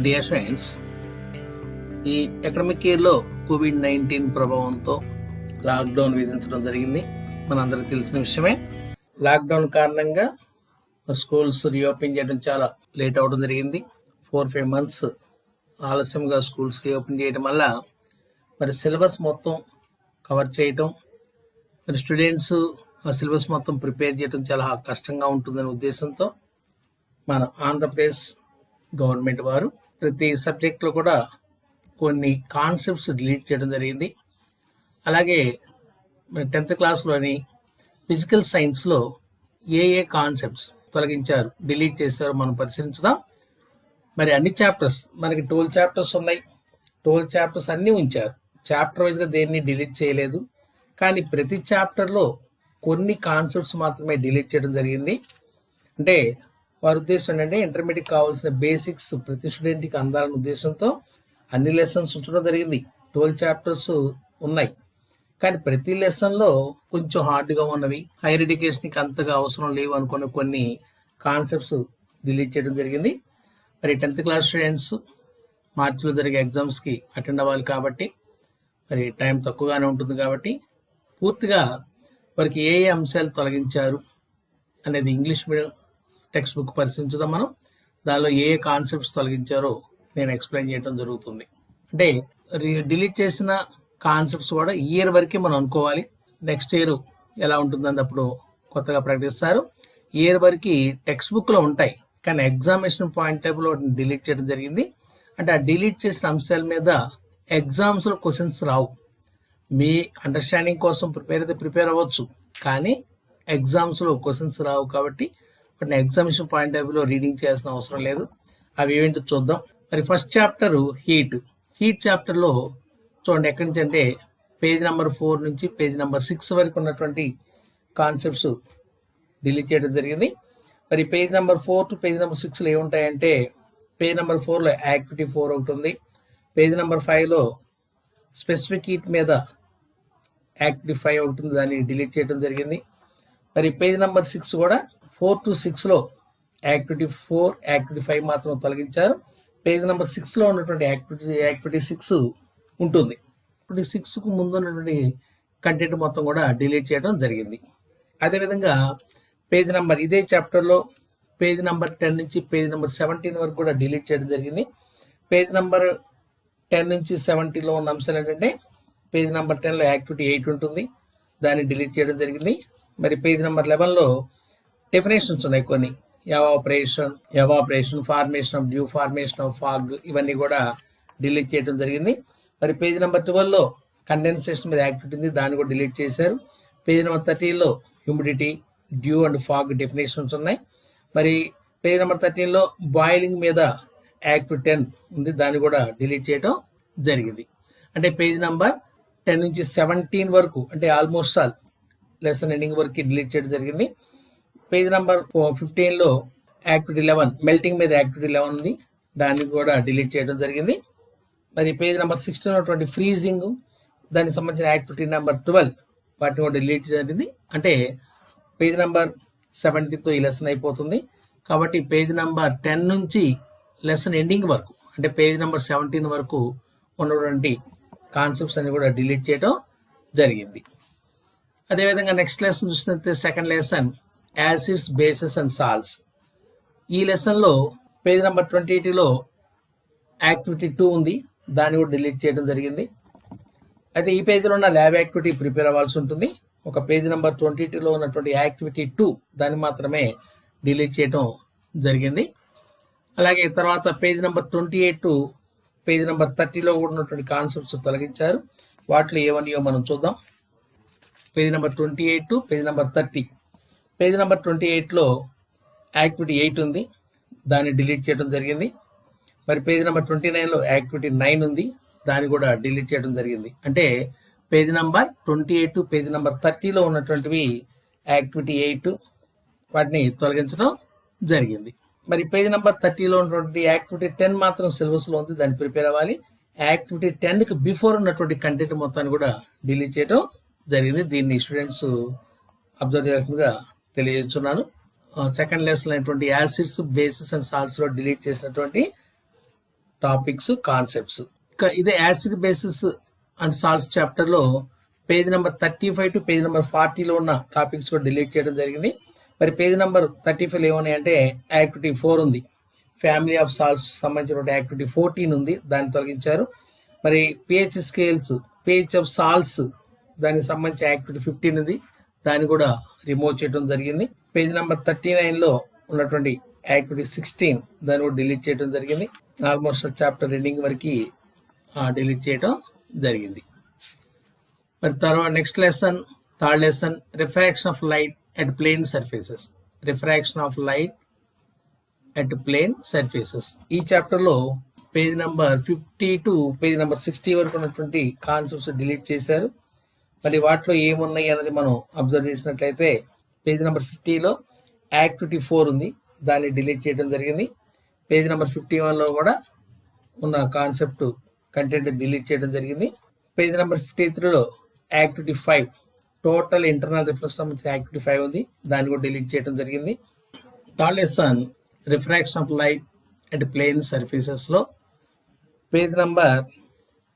Dear friends, ఈ academic ఇయర్లో COVID-19 ప్రభావంతో లాక్డౌన్ విధించడం జరిగింది. మనందరికి తెలిసిన విషయమే. లాక్డౌన్ కారణంగా స్కూల్స్ రీఓపెన్ చేయడం చాలా లేట్ అవడం జరిగింది. 4-5 months ఆలస్యంగా స్కూల్స్ రీఓపెన్ చేయడం వల్ల మరి సిలబస్ మొత్తం కవర్ చేయటం, మరి స్టూడెంట్స్ ఆ సిలబస్ మొత్తం ప్రిపేర్ చేయడం చాలా కష్టంగా ఉంటుందనే ఉద్దేశంతో మన ఆంధ్రప్రదేశ్ గవర్నమెంట్ వారు ప్రతి సబ్జెక్ట్లో కూడా కొన్ని కాన్సెప్ట్స్ డిలీట్ చేయడం జరిగింది. అలాగే 10th క్లాస్లోని ఫిజికల్ సైన్స్లో ఏ కాన్సెప్ట్స్ తొలగించారు, డిలీట్ చేశారు మనం పరిశీలించుదాం. మరి అన్ని చాప్టర్స్, మనకి 12 చాప్టర్స్ ఉన్నాయి. 12 చాప్టర్స్ అన్నీ ఉంచారు. చాప్టర్ వైజ్గా దేన్ని డిలీట్ చేయలేదు. కానీ ప్రతి చాప్టర్లో కొన్ని కాన్సెప్ట్స్ మాత్రమే డిలీట్ చేయడం జరిగింది. అంటే వారి ఉద్దేశం ఏంటంటే ఇంటర్మీడియట్ కావాల్సిన బేసిక్స్ ప్రతి స్టూడెంట్కి అందాలనే ఉద్దేశంతో అన్ని లెసన్స్ ఉంచడం జరిగింది. 12 చాప్టర్స్ ఉన్నాయి. కానీ ప్రతి లెసన్లో కొంచెం హార్డ్గా ఉన్నవి, హైయర్ ఎడ్యుకేషన్కి అంతగా అవసరం లేవు అనుకున్న కొన్ని కాన్సెప్ట్స్ డిలీట్ చేయడం జరిగింది. మరి 10th క్లాస్ స్టూడెంట్స్ మార్చిలో జరిగే ఎగ్జామ్స్కి అటెండ్ అవ్వాలి కాబట్టి మరి టైం తక్కువగానే ఉంటుంది కాబట్టి పూర్తిగా వారికి ఏ అంశాలు తొలగించారు అనేది ఇంగ్లీష్ మీడియం టెక్స్ట్ బుక్ పరిశీలించుదాం మనం. దానిలో ఏ కాన్సెప్ట్స్ తొలగించారో నేను ఎక్స్ప్లెయిన్ చేయడం జరుగుతుంది. అంటే డిలీట్ చేసిన కాన్సెప్ట్స్ కూడా ఇయర్ వరకే మనం అనుకోవాలి. నెక్స్ట్ ఇయర్ ఎలా ఉంటుందని అప్పుడు కొత్తగా ప్రకటిస్తారు. ఇయర్ వరకు టెక్స్ట్ బుక్లో ఉంటాయి, కానీ ఎగ్జామినేషన్ పాయింట్ టైప్లో డిలీట్ చేయడం జరిగింది. అంటే ఆ డిలీట్ చేసిన అంశాల మీద ఎగ్జామ్స్లో క్వశ్చన్స్ రావు. మీ అండర్స్టాండింగ్ కోసం ప్రిపేర్ అవ్వచ్చు, కానీ ఎగ్జామ్స్లో క్వశ్చన్స్ రావు కాబట్టి వాటిని ఎగ్జామినేషన్ పాయింట్ ఆఫ్ వ్యూలో రీడింగ్ చేయాల్సిన అవసరం లేదు. అవి ఏంటో చూద్దాం. మరి ఫస్ట్ చాప్టర్ హీట్ చాప్టర్లో చూడండి, ఎక్కడి నుంచి అంటే పేజ్ నెంబర్ 4 నుంచి పేజ్ నెంబర్ 6 వరకు ఉన్నటువంటి కాన్సెప్ట్స్ డిలీట్ చేయడం జరిగింది. మరి page number 4 to page number 6లో ఏముంటాయంటే పేజ్ నెంబర్ 4లో యాక్టివిటీ 4 ఒకటి ఉంది. పేజ్ నెంబర్ 5లో స్పెసిఫిక్ హీట్ మీద యాక్టివిటీ 5 ఒకటి ఉంది, దాన్ని డిలీట్ చేయడం జరిగింది. మరి పేజ్ నెంబర్ 6 కూడా 4 to 6లో యాక్టివిటీ 4, యాక్టివిటీ 5 మాత్రం తొలగించారు. పేజ్ నెంబర్ 6లో ఉన్నటువంటి యాక్టివిటీ 6 ఉంటుంది. యాక్టివిటీ 6కు ముందు ఉన్నటువంటి కంటెంట్ మొత్తం కూడా డిలీట్ చేయడం జరిగింది. అదేవిధంగా పేజ్ నెంబర్ ఇదే చాప్టర్లో పేజ్ నెంబర్ 10 నుంచి పేజ్ నెంబర్ 17 వరకు కూడా డిలీట్ చేయడం జరిగింది. పేజ్ నెంబర్ 10 నుంచి 70లో ఉన్న అంశాలు ఏంటంటే పేజ్ నెంబర్ 10లో యాక్టివిటీ 8 ఉంటుంది, దాన్ని డిలీట్ చేయడం జరిగింది. మరి పేజ్ నెంబర్ 11లో డెఫినేషన్స్ ఉన్నాయి కొన్ని, evaporation, formation of dew, formation of fog, ఇవన్నీ కూడా డిలీట్ చేయడం జరిగింది. మరి పేజ్ నెంబర్ 12లో కండెన్సేషన్ మీద యాక్టివిటీ ఉంది, దాన్ని కూడా డిలీట్ చేశారు. పేజ్ నెంబర్ 13లో humidity, dew and fog definitions ఉన్నాయి. మరి పేజ్ నెంబర్ 13లో బాయిలింగ్ మీద యాక్టివిటీ 10 ఉంది, దాన్ని కూడా డిలీట్ చేయడం జరిగింది. అంటే పేజ్ నెంబర్ 10 నుంచి 17 వరకు, అంటే ఆల్మోస్ట్ ఆల్ లెసన్ ఎండింగ్ వరకు డిలీట్ చేయడం జరిగింది. పేజ్ నెంబర్ 15లో యాక్టివిటీ 11 మెల్టింగ్ మీద యాక్టివిటీ 11 ఉంది, దాన్ని కూడా డిలీట్ చేయడం జరిగింది. మరి పేజ్ నెంబర్ 16 ఉన్నటువంటి ఫ్రీజింగ్, దానికి సంబంధించిన యాక్టివిటీ నెంబర్ 12 వాటిని కూడా డిలీట్ జరిగింది. అంటే పేజ్ నెంబర్ 17తో ఈ లెసన్ అయిపోతుంది. కాబట్టి పేజ్ నెంబర్ 10 నుంచి లెసన్ ఎండింగ్ వరకు, అంటే పేజ్ నెంబర్ 17 వరకు ఉన్నటువంటి కాన్సెప్ట్స్ అన్ని కూడా డిలీట్ చేయడం జరిగింది. అదేవిధంగా నెక్స్ట్ లెసన్ చూసినట్లయితే second lesson acids, bases and salts. ఈ లెసన్లో పేజ్ నెంబర్ 28లో యాక్టివిటీ 2 ఉంది, దాన్ని కూడా డిలీట్ చేయడం జరిగింది. అయితే ఈ పేజీలో ఉన్న ల్యాబ్ యాక్టివిటీ ప్రిపేర్ అవ్వాల్సి ఉంటుంది. ఒక పేజ్ నెంబర్ 22లో ఉన్నటువంటి యాక్టివిటీ 2 దాన్ని మాత్రమే డిలీట్ చేయడం జరిగింది. అలాగే తర్వాత page number 28 to page number 30లో కూడా ఉన్నటువంటి కాన్సెప్ట్స్ తొలగించారు. వాటిలో ఏమన్నాయో మనం చూద్దాం. Page number 28 to page number 30. Page number 28లో యాక్టివిటీ 8 ఉంది, దాన్ని డిలీట్ చేయడం జరిగింది. మరి పేజ్ నెంబర్ 29లో యాక్టివిటీ 9 ఉంది, దాన్ని కూడా డిలీట్ చేయడం జరిగింది. అంటే page number 28 to page number 30లో ఉన్నటువంటివి యాక్టివిటీ 8 వాటిని తొలగించడం జరిగింది. మరి పేజ్ నెంబర్ 30లో ఉన్నటువంటి యాక్టివిటీ 10 మాత్రం సిలబస్లో ఉంది, దాన్ని ప్రిపేర్ అవ్వాలి. యాక్టివిటీ 10కి బిఫోర్ ఉన్నటువంటి కంటెంట్ మొత్తాన్ని కూడా డిలీట్ చేయడం జరిగింది. దీన్ని స్టూడెంట్స్ అబ్జర్వ్ చేయాల్సిందిగా తెలియజేస్తున్నాను. సెకండ్ లెసన్ అయినటువంటి యాసిడ్స్, బేసెస్ అండ్ సాల్ట్స్లో డిలీట్ చేసినటువంటి టాపిక్స్, కాన్సెప్ట్స్. ఇంకా ఇదే acid bases and salts chapter లో page number 35 to page number 40లో ఉన్న టాపిక్స్ కూడా డిలీట్ చేయడం జరిగింది. మరి పేజ్ నెంబర్ 35 ఏమన్నాయంటే యాక్టివిటీ 4 ఉంది, ఫ్యామిలీ ఆఫ్ సాల్ట్స్ సంబంధించిన యాక్టివిటీ 14 ఉంది, దాన్ని తొలగించారు. మరి pH scales, pH of salts దానికి సంబంధించి యాక్టివిటీ 15 ఉంది, దాన్ని కూడా రిమూవ్ చేయడం జరిగింది. పేజ్ నెంబర్ 39లో ఉన్నటువంటి యాక్టివిటీ 16 దాన్ని కూడా డిలీట్ చేయడం జరిగింది. ఆల్మోస్ట్ చాప్టర్ ఎండింగ్ వరకు డిలీట్ చేయడం జరిగింది. మరి తర్వాత next lesson, third lesson, refraction of light at plane surfaces. Refraction of light at plane surfaces. ఈ చాప్టర్ లో page number 50 to page number 60 వరకు ఉన్నటువంటి కాన్సెప్ట్స్ డిలీట్ చేశారు. మరి వాటిలో ఏమున్నాయి అనేది మనం అబ్జర్వ్ చేసినట్లయితే పేజ్ నెంబర్ 50లో యాక్టివిటీ 4 ఉంది, దాన్ని డిలీట్ చేయడం జరిగింది. పేజ్ నెంబర్ 51లో కూడా ఉన్న కాన్సెప్ట్ కంటెంట్ డిలీట్ చేయడం జరిగింది. పేజ్ నెంబర్ 53లో యాక్టివిటీ 5 టోటల్ ఇంటర్నల్ రిఫ్లెక్స్ సంబంధించిన యాక్టివిటీ 5 ఉంది, దాన్ని కూడా డిలీట్ చేయడం జరిగింది. Third lesson refraction of light at plane surfaces లో page number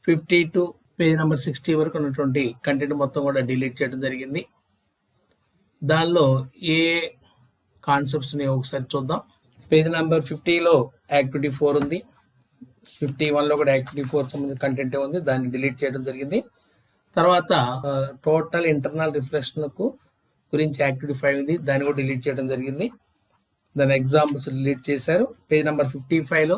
50 to page number 60 వరకు ఉన్నటువంటి కంటెంట్ మొత్తం కూడా డిలీట్ చేయడం జరిగింది. దానిలో ఏ కాన్సెప్ట్స్ ని ఒకసారి చూద్దాం. పేజ్ నెంబర్ 50లో యాక్టివిటీ 4 ఉంది, 51లో కూడా యాక్టివిటీ 4 సంబంధించిన కంటెంట్ ఉంది, దాన్ని డిలీట్ చేయడం జరిగింది. తర్వాత టోటల్ ఇంటర్నల్ రిఫ్లెక్షన్ కు గురించి యాక్టివిటీ 5 ఉంది, దాన్ని కూడా డిలీట్ చేయడం జరిగింది. దాని ఎగ్జాంపుల్స్ డిలీట్ చేశారు. పేజ్ నెంబర్ 55లో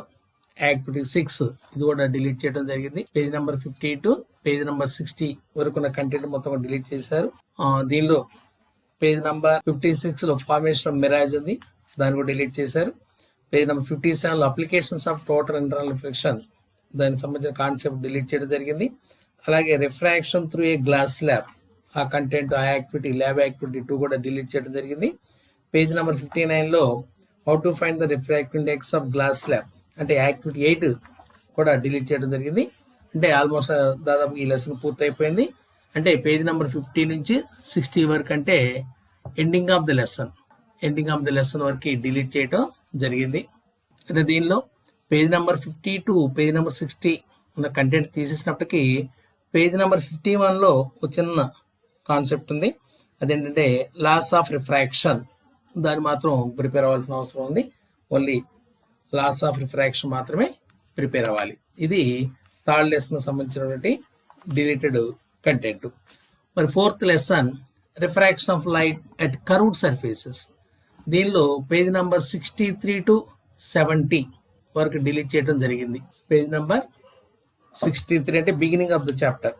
యాక్టివిటీ 6 ఇది కూడా డిలీట్ చేయడం జరిగింది. Page number 50 to page number 60 వరకు ఉన్న కంటెంట్ మొత్తం డిలీట్ చేశారు. దీనిలో పేజ్ నెంబర్ 56లో ఫార్మేషన్ ఆఫ్ మిరాజ్ ఉంది, దాన్ని కూడా డిలీట్ చేశారు. పేజ్ నెంబర్ 57లో applications of total internal reflection దానికి సంబంధించిన కాన్సెప్ట్ డిలీట్ చేయడం జరిగింది. అలాగే refraction through a glass slab ఆ కంటెంట్, ఆ యాక్టివిటీ ల్యాబ్ యాక్టివిటీ 2 కూడా డిలీట్ చేయడం జరిగింది. పేజ్ నెంబర్ 59లో how to find the refractive index of glass slab అంటే యాక్టివిటీ 8 కూడా డిలీట్ చేయడం జరిగింది. అంటే ఆల్మోస్ట్ దాదాపు ఈ లెసన్ పూర్తయిపోయింది. అంటే పేజ్ నెంబర్ 50 నుంచి 60 వరకు అంటే ఎండింగ్ ఆఫ్ ద లెసన్ వరకు డిలీట్ చేయడం జరిగింది. అయితే దీనిలో page number 50 to page number 60 ఉన్న కంటెంట్ తీసేసినప్పటికీ పేజ్ నెంబర్ 51లో ఒక చిన్న కాన్సెప్ట్ ఉంది, అదేంటంటే లాస్ ఆఫ్ రిఫ్రాక్షన్. దాన్ని మాత్రం ప్రిపేర్ అవ్వాల్సిన అవసరం ఉంది. ఓన్లీ లాస్ ఆఫ్ రిఫ్రాక్షన్ మాత్రమే ప్రిపేర్ అవ్వాలి. ఇది థర్డ్ లెసన్ సంబంధించినటువంటి డిలీటెడ్ కంటెంట్. మరి fourth lesson refraction of light at curved surfaces. దీనిలో పేజ్ నెంబర్ 63 టు 70 వరకు డిలీట్ చేయడం జరిగింది. పేజ్ నెంబర్ 63 అంటే beginning of the chapter,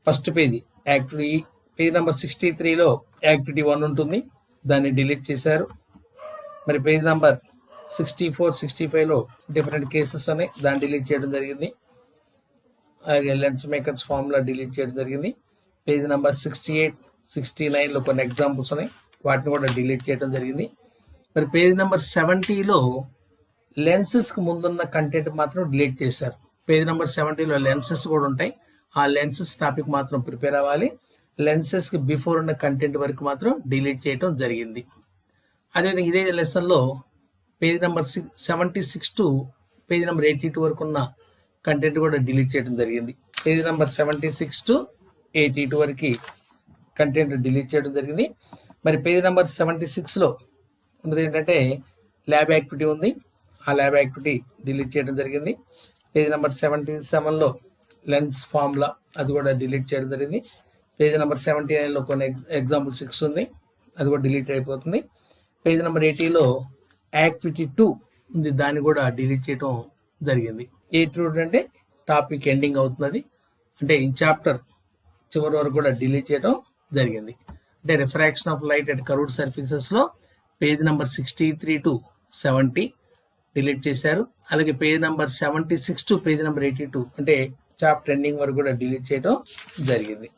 first పేజీ యాక్టివిటీ. పేజ్ నెంబర్ 63లో యాక్టివిటీ 1 ఉంటుంది, దాన్ని డిలీట్ చేశారు. మరి పేజ్ నెంబర్ 64, 65లో డిఫరెంట్ కేసెస్ ఉన్నాయి, దాన్ని డిలీట్ చేయడం జరిగింది. అలాగే లెన్స్ మేకర్స్ ఫార్ములా డిలీట్ చేయడం జరిగింది. పేజ్ నెంబర్ 68, 69లో కొన్ని ఎగ్జాంపుల్స్ ఉన్నాయి, వాటిని కూడా డిలీట్ చేయడం జరిగింది. మరి పేజ్ నెంబర్ 70లో లెన్సెస్ కు ముందున్న కంటెంట్ మాత్రం డిలీట్ చేశారు. పేజ్ నెంబర్ 70లో లెన్సెస్ కూడా ఉంటాయి, ఆ లెన్సెస్ టాపిక్ మాత్రం ప్రిపేర్ అవ్వాలి. లెన్సెస్ కి బిఫోర్ ఉన్న కంటెంట్ వరకు మాత్రం డిలీట్ చేయడం జరిగింది. అదేవిధంగా ఇదే లెసన్ లో page number 76 to page number 82 వరకు ఉన్న కంటెంట్ కూడా డిలీట్ చేయడం జరిగింది. పేజ్ నెంబర్ 76 టు 82 వరకు కంటెంట్ డిలీట్ చేయడం జరిగింది. మరి పేజ్ నెంబర్ 76లో ఉన్నది ఏంటంటే ల్యాబ్ యాక్టివిటీ ఉంది, ఆ ల్యాబ్ యాక్టివిటీ డిలీట్ చేయడం జరిగింది. పేజ్ నెంబర్ 77లో లెన్స్ ఫార్ములా అది కూడా డిలీట్ చేయడం జరిగింది. పేజ్ నెంబర్ 79లో కొన్ని ఎగ్జాంపుల్ 6 ఉంది, అది కూడా డిలీట్ అయిపోతుంది. పేజ్ నెంబర్ 80లో యాక్టివిటీ 2 ఉంది, దాన్ని కూడా డిలీట్ చేయడం జరిగింది. 82 అంటే టాపిక్ ఎండింగ్ అవుతున్నది, అంటే ఈ చాప్టర్ చివరి వరకు కూడా డిలీట్ చేయడం జరిగింది. అంటే refraction of light at curved surfaces లో పేజ్ నెంబర్ 63 టు 70 డిలీట్ చేశారు. అలాగే page number 76 to page number 82 అంటే చాప్టర్ ఎండింగ్ వరకు కూడా డిలీట్ చేయడం జరిగింది.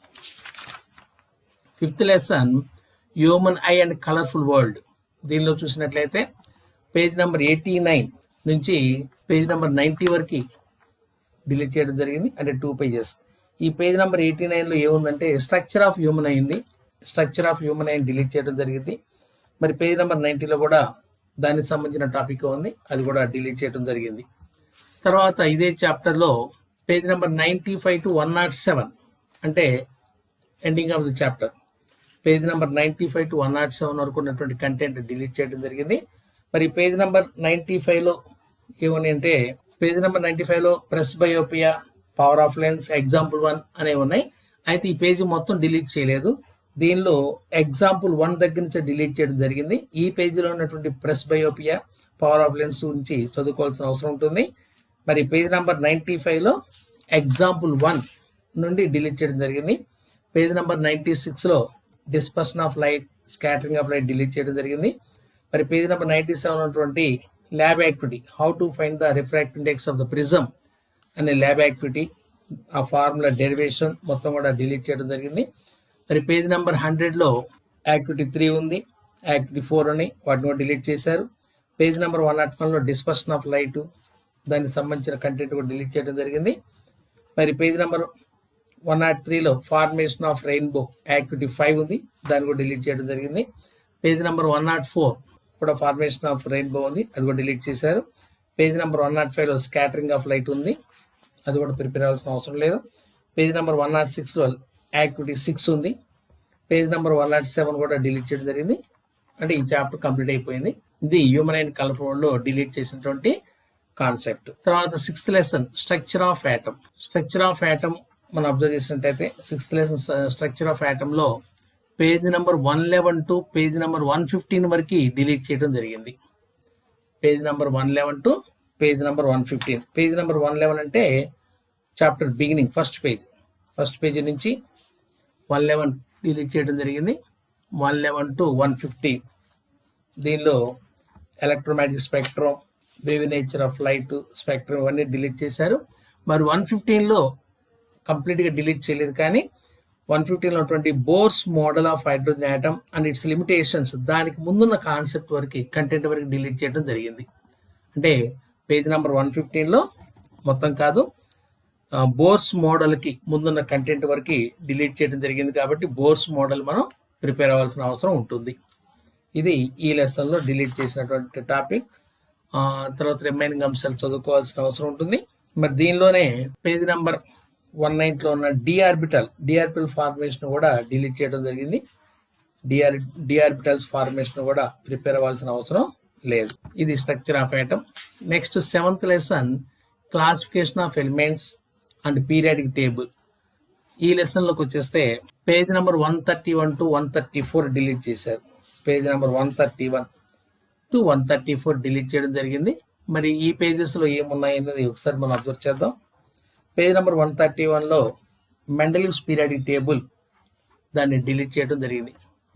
Fifth lesson human I and colourful world. దీనిలో చూసినట్లయితే పేజ్ నెంబర్ 89 నుంచి పేజ్ నెంబర్ 90 వరకు డిలీట్ చేయడం జరిగింది, అంటే 2 పేజెస్. ఈ పేజ్ నెంబర్ 89లో ఏముందంటే స్ట్రక్చర్ ఆఫ్ హ్యూమన్ ఐ ఉంది, structure of human I delete చేయడం జరిగింది. మరి పేజ్ నెంబర్ 90లో కూడా దానికి సంబంధించిన టాపిక్ ఉంది, అది కూడా డిలీట్ చేయడం జరిగింది. తర్వాత ఇదే చాప్టర్లో పేజ్ నెంబర్ 95 to 107 అంటే ending of the chapter. Page number 95 to 107 వరకు ఉన్నటువంటి కంటెంట్ డిలీట్ చేయడం జరిగింది. మరి పేజ్ నెంబర్ 95లో ఏమని అంటే పేజ్ నెంబర్ 95లో presbyopia, power of lens, example 1 అనేవి ఉన్నాయి. అయితే ఈ పేజీ మొత్తం డిలీట్ చేయలేదు. దీనిలో ఎగ్జాంపుల్ 1 దగ్గర నుంచి డిలీట్ చేయడం జరిగింది. ఈ పేజీలో ఉన్నటువంటి ప్రెస్ బయోపియా, పవర్ ఆఫ్ లెన్స్ గురించి చదువుకోవాల్సిన అవసరం ఉంటుంది. మరి పేజ్ నెంబర్ 95లో ఎగ్జాంపుల్ 1 నుండి డిలీట్ చేయడం జరిగింది. పేజ్ నెంబర్ 96లో dispersion of light, scattering of light delete చేయడం జరిగింది. మరి పేజ్ నెంబర్ 97 ఉన్నటువంటి lab activity, how to find the refractive index of the prism అనే ల్యాబ్ యాక్టివిటీ, ఆ ఫార్ములా డెరివేషన్ మొత్తం కూడా డిలీట్ చేయడం జరిగింది. మరి పేజ్ నెంబర్ 100లో యాక్టివిటీ 3 ఉంది, యాక్టివిటీ 4 ఉన్నాయి, వాటిని కూడా డిలీట్ చేశారు. పేజ్ నెంబర్ 101లో డిస్పర్షన్ ఆఫ్ లైట్, దానికి సంబంధించిన కంటెంట్ కూడా డిలీట్ చేయడం జరిగింది. మరి పేజ్ నెంబర్ 103లో ఫార్మేషన్ ఆఫ్ రెయిన్బో యాక్టివిటీ 5 ఉంది, దాన్ని కూడా డిలీట్ చేయడం జరిగింది. పేజ్ నెంబర్ 104 కూడా ఫార్మేషన్ ఆఫ్ రెయిన్బో ఉంది, అది కూడా డిలీట్ చేశారు. పేజ్ నెంబర్ 105లో స్కాటరింగ్ ఆఫ్ లైట్ ఉంది, అది కూడా ప్రిపేర్ అవ్వాల్సిన అవసరం లేదు. పేజ్ నెంబర్ 106లో యాక్టివిటీ 6 ఉంది. పేజ్ నెంబర్ 107 కూడా డిలీట్ చేయడం జరిగింది. అంటే ఈ చాప్టర్ కంప్లీట్ అయిపోయింది. ఇది హ్యూమన్ అండ్ కలర్ఫుల్లో డిలీట్ చేసినటువంటి కాన్సెప్ట్. తర్వాత 6th lesson structure of atom. Structure of atom మనం అబ్జర్వ్ చేసినట్టయితే 6th lesson structure of atom లో page number 111 to page number 115 వరకు డిలీట్ చేయడం జరిగింది. Page number 111 to page number 115. Page number 111 అంటే చాప్టర్ బిగినింగ్, ఫస్ట్ పేజ్ నుంచి 111 delete చేయడం జరిగింది. 111 టు 150 దీనిలో electromagnetic spectrum, wave nature of light, spectrum ఇవన్నీ డిలీట్ చేశారు. మరి 115లో కంప్లీట్గా డిలీట్ చేయలేదు, కానీ 115లో ఉన్నటువంటి bores model of hydrogen atom and it's limitations, దానికి ముందున్న కాన్సెప్ట్ వరకు, కంటెంట్ వరకు డిలీట్ చేయడం జరిగింది. అంటే పేజ్ నెంబర్ 115లో మొత్తం కాదు, బోర్స్ మోడల్కి ముందున్న కంటెంట్ వరకు డిలీట్ చేయడం జరిగింది. కాబట్టి బోర్స్ మోడల్ మనం ప్రిపేర్ అవ్వాల్సిన అవసరం ఉంటుంది. ఇది ఈ లెసన్లో డిలీట్ చేసినటువంటి టాపిక్. తర్వాత రిమైనింగ్ అంశాలు చదువుకోవాల్సిన అవసరం ఉంటుంది. మరి దీనిలోనే పేజ్ నెంబర్ 190లో ఉన్న డిఆర్బిటల్ ఫార్మేషన్ కూడా డిలీట్ చేయడం జరిగింది. డిఆర్బిటల్స్ ఫార్మేషన్ కూడా ప్రిపేర్ అవ్వాల్సిన అవసరం లేదు. ఇది structure of atom. Next 7th lesson classification of elements and periodic table. ఈ లెసన్ లోకి వచ్చేస్తే పేజ్ నెంబర్ 131 to 134 డిలీట్ చేశారు. పేజ్ నెంబర్ 131 to 134 డిలీట్ చేయడం జరిగింది. మరి ఈ పేజెస్ లో ఏమున్నాయి అనేది ఒకసారి మనం అబ్జర్వ్ చేద్దాం. పేజ్ నెంబర్ 131లో మెండలీవ్స్ పీరియాడిక్ టేబుల్, దాన్ని డిలీట్ చేయడం జరిగింది.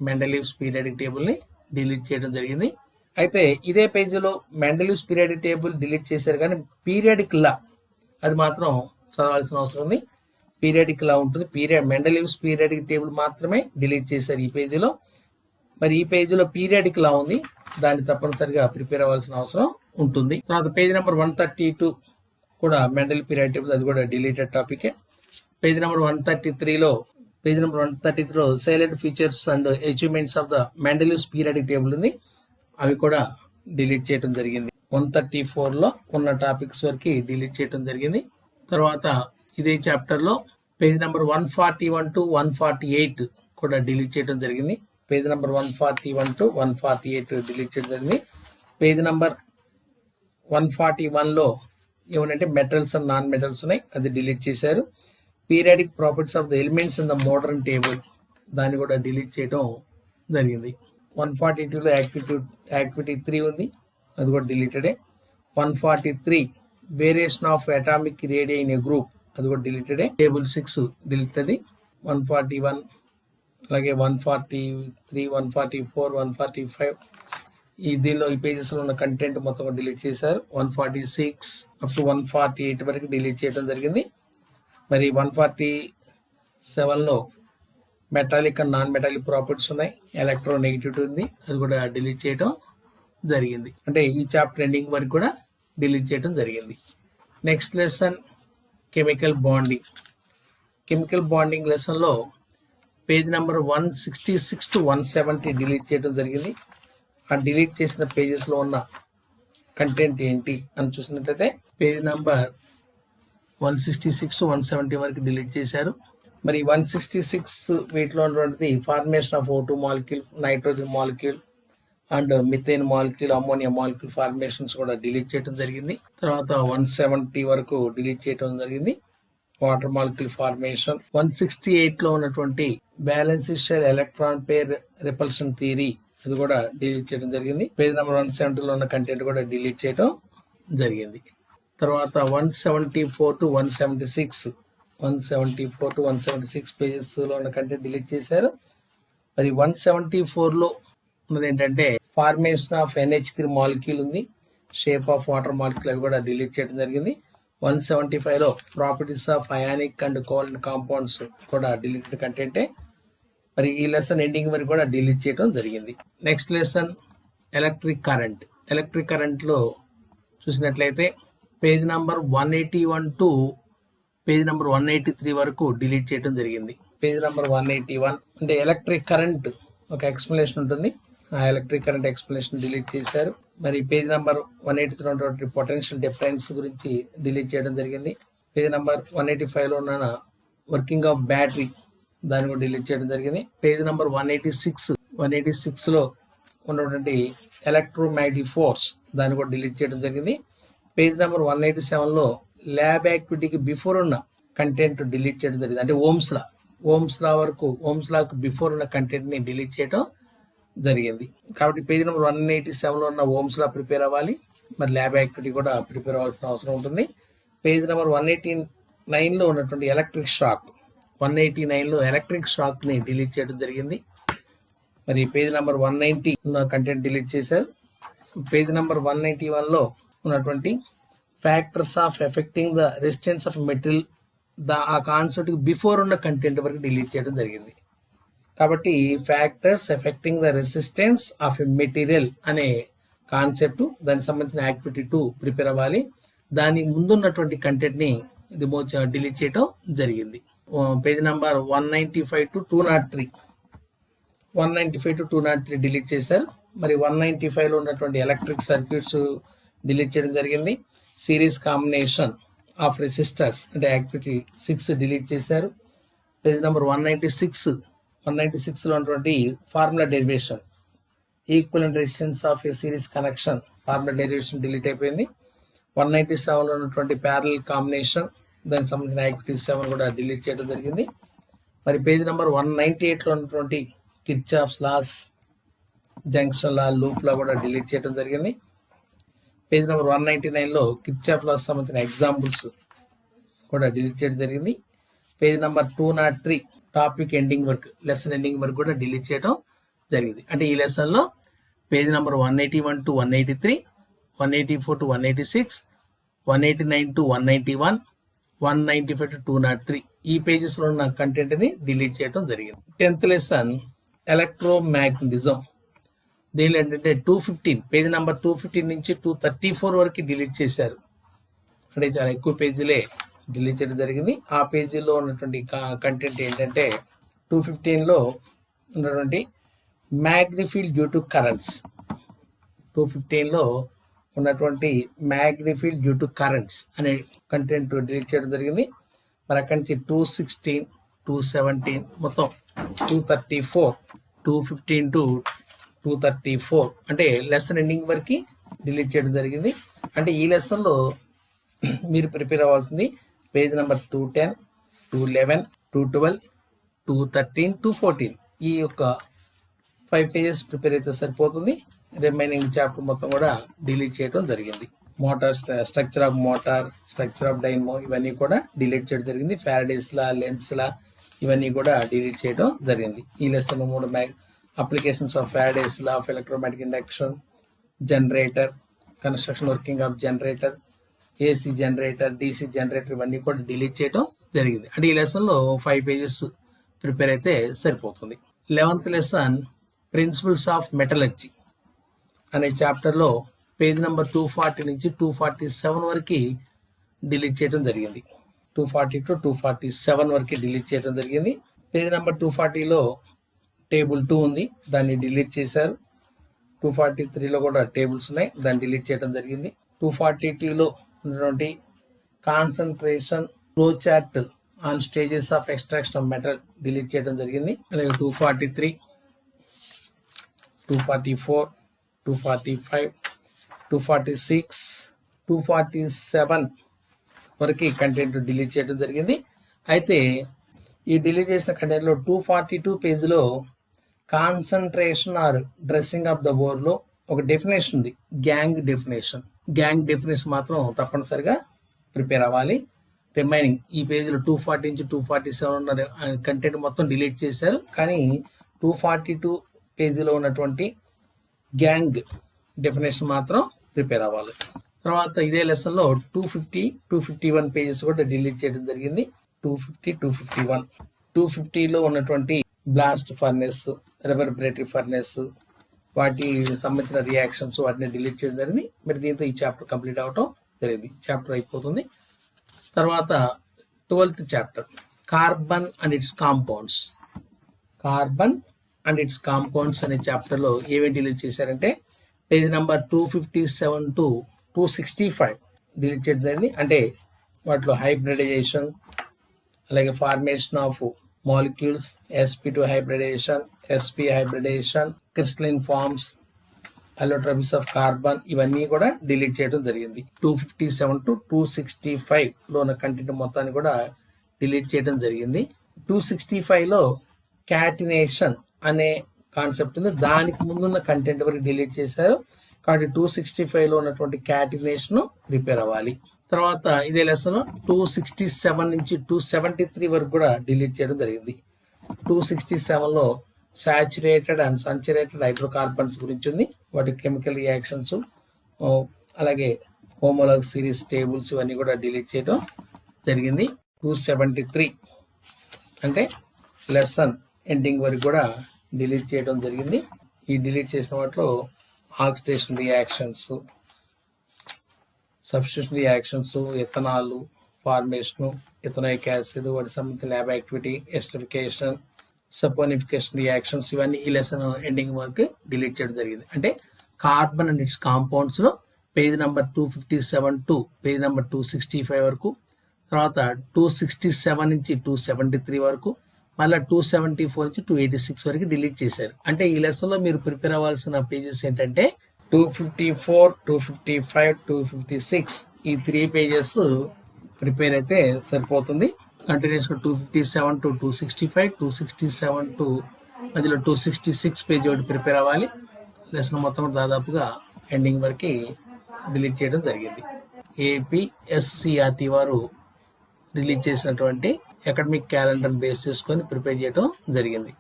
మెండలీవ్స్ పీరియాడిక్ టేబుల్ని డిలీట్ చేయడం జరిగింది. అయితే ఇదే పేజీలో మెండలీవ్స్ పీరియాడిక్ టేబుల్ డిలీట్ చేశారు, కానీ పీరియాడిక్ లా అది మాత్రం చదవాల్సిన అవసరం ఉంది. పీరియాడిక్ లా ఉంటుంది. మెండలీవ్స్ పీరియాడిక్ టేబుల్ మాత్రమే డిలీట్ చేశారు ఈ పేజీలో. మరి ఈ పేజీలో పీరియాడిక్ లా ఉంది, దాన్ని తప్పనిసరిగా ప్రిపేర్ అవ్వాల్సిన అవసరం ఉంటుంది. తర్వాత పేజ్ నెంబర్ 132 కూడా మెండల్ పీరియాడిక్ టేబుల్, అది కూడా డిలీటెడ్ టాపికే. పేజ్ నెంబర్ 133లో salient features and achievements of the Mendeleev's periodic table ఉంది, అవి కూడా డిలీట్ చేయడం జరిగింది. 134లో ఉన్న టాపిక్స్ వరకు డిలీట్ చేయడం జరిగింది. తర్వాత ఇదే చాప్టర్ లో పేజ్ నెంబర్ 141 to 148 కూడా డిలీట్ చేయడం జరిగింది. పేజ్ నెంబర్ 141 to 148 డిలీట్ చేయడం జరిగింది. పేజ్ నెంబర్ 141లో ఏమంటే మెటల్స్ అండ్ నాన్ మెటల్స్ ఉన్నాయి, అది డిలీట్ చేశారు. Periodic properties of the elements in the modern table, దాన్ని కూడా డిలీట్ చేయడం జరిగింది. 142లో యాక్టివిటీ 3 ఉంది, అది కూడా డిలీటెడే. 143 variation of atomic radius in a group, అది కూడా డిలీటెడే. టేబుల్ 6 డిలీట్ అది. 141 అలాగే 143, 144, 145 దీనిలో ఈ పేజెస్ లో ఉన్న కంటెంట్ మొత్తం డిలీట్ చేశారు. 146 అప్ టు 148 వరకు డిలీట్ చేయడం జరిగింది. మరి 147లో metallic and non metallic properties ఉన్నాయి, ఎలక్ట్రోనెగటివిటీ ఉంది, అది కూడా డిలీట్ చేయడం జరిగింది. అంటే ఈ చాప్టర్ ఎండింగ్ వరకు కూడా డిలీట్ చేయడం జరిగింది. Next lesson chemical bonding lesson లో పేజ్ నెంబర్ 166 to 170 డిలీట్ చేయడం జరిగింది. ఆ డిలీట్ చేసిన పేజెస్ లో ఉన్న కంటెంట్ ఏంటి అని చూసినట్లయితే పేజ్ నంబర్ 166 170 వరకు డిలీట్ చేశారు. మరి 166 వీటిలో ఉన్నటువంటిది formation of O2 molecule, nitrogen molecule and methane molecule, ammonia molecule formations కూడా డిలీట్ చేయడం జరిగింది. తర్వాత 170 వరకు డిలీట్ చేయడం జరిగింది. వాటర్ మాలిక్యూల్ ఫార్మేషన్ 168 లో ఉన్నటువంటి valence shell electron pair repulsion theory అది కూడా డిలీట్ చేయడం జరిగింది. పేజ్ నెంబర్ 170 లో ఉన్న కంటెంట్ కూడా డిలీట్ చేయడం జరిగింది. తర్వాత 174 to 176 పేజెస్ లో ఉన్న కంటెంట్ డిలీట్ చేశారు. మరి 174 లో ఉన్నది ఏంటంటే ఫార్మేషన్ ఆఫ్ NH3 మాలిక్యూల్ ఉంది, షేప్ ఆఫ్ వాటర్ మాలిక్యూల్ అవి కూడా డిలీట్ చేయడం జరిగింది. 175 లో properties of ionic and covalent compounds కూడా డిలీటెడ్ కంటెంటే. మరి ఈ లెసన్ ఎండింగ్ వరకు కూడా డిలీట్ చేయడం జరిగింది. నెక్స్ట్ లెసన్ ఎలక్ట్రిక్ కరెంట్ లో చూసినట్లయితే page number 181 to page number 183 వరకు డిలీట్ చేయడం జరిగింది. పేజ్ నంబర్ 181 అంటే ఎలక్ట్రిక్ కరెంట్ ఒక ఎక్స్ప్లెనేషన్ ఉంటుంది, ఆ ఎలక్ట్రిక్ కరెంట్ ఎక్స్ప్లెనేషన్ డిలీట్ చేశారు. మరి పేజ్ నంబర్ 183 ఉన్నటువంటి పొటెన్షియల్ డిఫరెన్స్ గురించి డిలీట్ చేయడం జరిగింది. పేజ్ నంబర్ 185 లో ఉన్న వర్కింగ్ ఆఫ్ బ్యాటరీ దాన్ని కూడా డిలీట్ చేయడం జరిగింది. పేజ్ నంబర్ 186 లో ఉన్నటువంటి ఎలక్ట్రోమాగ్నెటిక్ ఫోర్స్ దాన్ని కూడా డిలీట్ చేయడం జరిగింది. పేజ్ నెంబర్ 187 లో ల్యాబ్ యాక్టివిటీకి బిఫోర్ ఉన్న కంటెంట్ డిలీట్ చేయడం జరిగింది. అంటే ఓమ్స్ లాకు బిఫోర్ ఉన్న కంటెంట్ ని డిలీట్ చేయడం జరిగింది. కాబట్టి పేజ్ నెంబర్ 187 లో ఉన్న ఓమ్స్ లా ప్రిపేర్ అవ్వాలి, మరి ల్యాబ్ యాక్టివిటీ కూడా ప్రిపేర్ అవ్వాల్సిన అవసరం ఉంటుంది. పేజ్ నెంబర్ 189 లో ఉన్నటువంటి ఎలక్ట్రిక్ షాక్ ని డిలీట్ చేయడం జరిగింది. మరి పేజ్ నెంబర్ 190 ఉన్న కంటెంట్ డిలీట్ చేశారు. పేజ్ నెంబర్ 191 లో ఉన్నటువంటి factors of affecting the resistance of material ఆ కాన్సెప్ట్ బిఫోర్ ఉన్న కంటెంట్ వరకు డిలీట్ చేయడం జరిగింది. కాబట్టి factors affecting the resistance of a material అనే కాన్సెప్ట్ దానికి సంబంధించిన యాక్టివిటీ 2 ప్రిపేర్ అవ్వాలి. దాని ముందున్నటువంటి కంటెంట్ ని డిలీట్ చేయడం జరిగింది. పేజ్ నెంబర్ 195 to 203 డిలీట్ చేశారు. మరి 195 లో ఉన్నటువంటి ఎలక్ట్రిక్ సర్క్యూట్స్ డిలీట్ చేయడం జరిగింది. సిరీస్ కాంబినేషన్ ఆఫ్ రెసిస్టర్స్ అంటే యాక్టివిటీ 6 డిలీట్ చేశారు. పేజ్ నెంబర్ 196 లో ఉన్నటువంటి formula derivation equivalent resistance of A series connection formula derivation delete అయిపోయింది. 197 లో ఉన్నటువంటి ప్యారలల్ కాంబినేషన్ దానికి సంబంధించిన యాక్టివిటీ 7 కూడా డిలీట్ చేయడం జరిగింది. మరి పేజ్ నెంబర్ 198 లో ఉన్నటువంటి కిర్చాఫ్స్ లాస్, జంక్షన్ లా, లూప్ లా కూడా డిలీట్ చేయడం జరిగింది. పేజ్ నెంబర్ 199 లో కిర్చాఫ్ లాస్ సంబంధించిన ఎగ్జాంపుల్స్ కూడా డిలీట్ చేయడం జరిగింది. Page number 203 topic ending work, lesson ending work కూడా డిలీట్ చేయడం జరిగింది. అంటే ఈ లెసన్ లో page number 181 to 183, 184 to 186, 189 to 191, 195 to 203 ఈ పేజెస్ లో ఉన్న కంటెంట్ ని డిలీట్ చేయడం జరిగింది. 10th lesson electromagnetism. దీనిలో ఏంటంటే 215 పేజ్ నెంబర్ 215 నుంచి 234 వరకు డిలీట్ చేశారు. అంటే చాలా ఎక్కువ పేజీలే డిలీట్ చేయడం జరిగింది. ఆ పేజీలో ఉన్నటువంటి కంటెంట్ ఏంటంటే 215 లో ఉన్నటువంటి మ్యాగ్నిఫీల్డ్ డ్యూ టు కరెంట్స్, 215 లో ఉన్నటువంటి మ్యాగ్నిఫీల్డ్ డ్యూ టు కరెంట్స్ అనే కంటెంట్ డిలీట్ చేయడం జరిగింది. మరి అక్కడి నుంచి 216, 217 మొత్తం 234, 215 to 234 అంటే లెసన్ ఎండింగ్ వరకు డిలీట్ చేయడం జరిగింది. అంటే ఈ లెసన్ లో మీరు ప్రిపేర్ అవ్వాల్సింది పేజ్ నెంబర్ 210, 211, 212, 213, 214 ఈ యొక్క 5 పేజెస్ ప్రిపేర్ అయితే సరిపోతుంది. రిమైనింగ్ చాప్టర్ మొత్తం కూడా డిలీట్ చేయడం జరిగింది. Motor structure of motor, structure of dynamo ఇవన్నీ కూడా డిలీట్ చేయడం జరిగింది. ఫ్యారడేస్ లా, లెన్స్ లా ఇవన్నీ కూడా డిలీట్ చేయడం జరిగింది. ఈ lesson 3 applications of Faraday's law of electromagnetic induction, generator, construction working of generator, AC generator, DC generator ఇవన్నీ కూడా డిలీట్ చేయడం జరిగింది. అంటే ఈ లెసన్ లో 5 పేజెస్ ప్రిపేర్ అయితే సరిపోతుంది. 11th lesson principles of metallurgy అనే చాప్టర్ లో పేజ్ నెంబర్ 240 నుంచి 247 వరకు డిలీట్ చేయడం జరిగింది. 240 to 247 వరకు డిలీట్ చేయడం జరిగింది. పేజ్ నెంబర్ 240 లో టేబుల్ 2 ఉంది, దాన్ని డిలీట్ చేశారు. 243లో కూడా టేబుల్స్ ఉన్నాయి, దాన్ని డిలీట్ చేయడం జరిగింది. 242లో ఉన్నటువంటి concentration flow chart on stages of extraction of metal delete చేయడం జరిగింది. అలాగే 243, 244, 245, 246, 247 వరకు కంటెంట్ డిలీట్ చేయడం జరిగింది. అయితే ఈ డిలీట్ చేసిన కంటెంట్లో 242 పేజీలో concentration or dressing of the ore లో ఒక డెఫినేషన్ ఉంది, గ్యాంగ్ డెఫినేషన్. గ్యాంగ్ డెఫినేషన్ మాత్రం తప్పనిసరిగా ప్రిపేర్ అవ్వాలి. రిమైనింగ్ ఈ పేజీలో 240 నుంచి 247 ఉన్న కంటెంట్ మొత్తం డిలీట్ చేశారు, కానీ 242 పేజీలో ఉన్నటువంటి గ్యాంగ్ డెఫినేషన్ మాత్రం ప్రిపేర్ అవ్వాలి. తర్వాత ఇదే లెసన్ లో 250, 251 పేజెస్ కూడా డిలీట్ చేయడం జరిగింది. 250, 251, 250లో ఉన్నటువంటి బ్లాస్ట్ ఫర్నెస్, రివర్బరేటరీ ఫర్నెస్, వాటి సంబంధించిన రియాక్షన్స్ వాటిని డిలీట్ చేయడం జరిగింది. మరి దీంతో ఈ చాప్టర్ కంప్లీట్ అవటం జరిగింది, చాప్టర్ అయిపోతుంది. తర్వాత 12th chapter carbon and it's compounds. Carbon and it's compounds అనే చాప్టర్ లో ఏమేమి డిలీట్ చేశారంటే పేజ్ నెంబర్ 257 to 265 డిలీట్ చేయడం జరిగింది. అంటే వాటిలో హైబ్రిడైజేషన్, అలాగే formation of molecules, sp2 hybridization, sp hybridization, crystalline forms, allotropes of carbon, ఇవన్నీ కూడా డిలీట్ చేయడం జరిగింది. 257 to 265 లో ఉన్న కంటెంట్ మొత్తాన్ని కూడా డిలీట్ చేయడం జరిగింది. 265లో క్యాటినేషన్ అనే కాన్సెప్ట్ ఉంది, దానికి ముందున్న కంటెంట్ వరకు డిలీట్ చేశారు. కాబట్టి 265లో ఉన్నటువంటి క్యాటినేషన్ ప్రిపేర్ అవ్వాలి. తర్వాత ఇదే లెసన్ 267 నుంచి 273 వరకు కూడా డిలీట్ చేయడం జరిగింది. 267లో సాచురేటెడ్ అండ్ సంచురేటెడ్ హైడ్రోకార్బన్స్ గురించి ఉంది, వాటి కెమికల్ రియాక్షన్స్, అలాగే హోమోలాగ్ సిరీస్ టేబుల్స్ ఇవన్నీ కూడా డిలీట్ చేయడం జరిగింది. 273 అంటే లెసన్ ఎండింగ్ వరకు కూడా డిలీట్ చేయడం జరిగింది. ఈ డిలీట్ చేసిన వాటిలో oxidation reactions, substitution reactions, ethanol formation, ethanoic acid, వాటి సంబంధించిన lab activity, esterification, saponification reactions, ఇవన్నీ ఈ లెసన్ ఎండింగ్ వరకు డిలీట్ చేయడం జరిగింది. అంటే కార్బన్ అండ్ ఇట్స్ కాంపౌండ్స్ లో page number 257 to page number 265 వరకు, తర్వాత 267 నుంచి 273 వరకు, మళ్ళీ 274 నుంచి 286 వరకు డిలీట్ చేశారు. అంటే ఈ లెసన్ లో మీరు ప్రిపేర్ అవ్వాల్సిన పేజెస్ ఏంటంటే 254, 255, 256 ఈ 3 పేజెస్ ప్రిపేర్ అయితే సరిపోతుంది. కంటిన్యూస్ గా 257 to 265, 267 to మధ్యలో 266 పేజ్ ఒకటి ప్రిపేర్ అవ్వాలి. లెసన్ మొత్తం దాదాపుగా ఎండింగ్ వరకు డిలీట్ చేయడం జరిగింది. ఏపీఎస్సిఆర్టీ వారు రిలీజ్ చేసినటువంటి అకాడమిక్ క్యాలెండర్ బేస్ చేసుకొని ప్రిపేర్ చేయడం జరిగింది.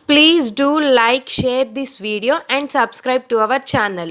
Please do like, share this video and subscribe to our channel.